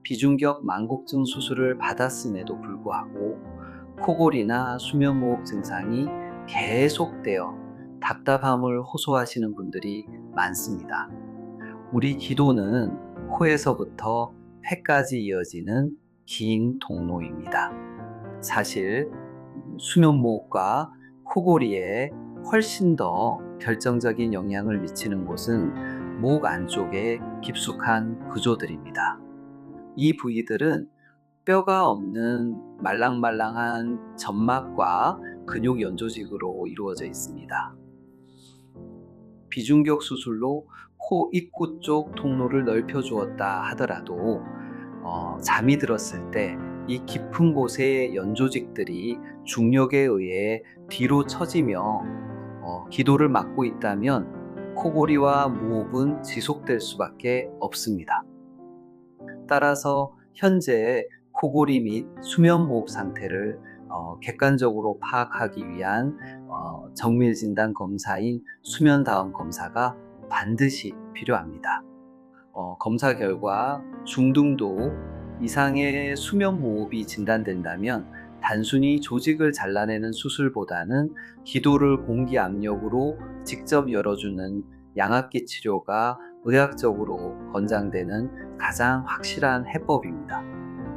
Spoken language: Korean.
비중격 만곡증 수술을 받았음에도 불구하고 코골이나 수면무호흡 증상이 계속되어 답답함을 호소하시는 분들이 많습니다. 우리 기도는 코에서부터 폐까지 이어지는 긴 통로입니다. 사실 수면무호흡과 코골이에 훨씬 더 결정적인 영향을 미치는 곳은 목 안쪽의 깊숙한 구조들입니다. 이 부위들은 뼈가 없는 말랑말랑한 점막과 근육 연조직으로 이루어져 있습니다. 비중격 수술로 코 입구 쪽 통로를 넓혀 주었다 하더라도 잠이 들었을 때 이 깊은 곳의 연조직들이 중력에 의해 뒤로 처지며 기도를 막고 있다면 코골이와 무호흡은 지속될 수밖에 없습니다. 따라서 현재 코골이 및 수면무호흡 상태를 객관적으로 파악하기 위한 정밀진단 검사인 수면다운 검사가 반드시 필요합니다. 검사 결과 중등도 이상의 수면무호흡이 진단된다면 단순히 조직을 잘라내는 수술보다는 기도를 공기 압력으로 직접 열어주는 양압기 치료가 의학적으로 권장되는 가장 확실한 해법입니다.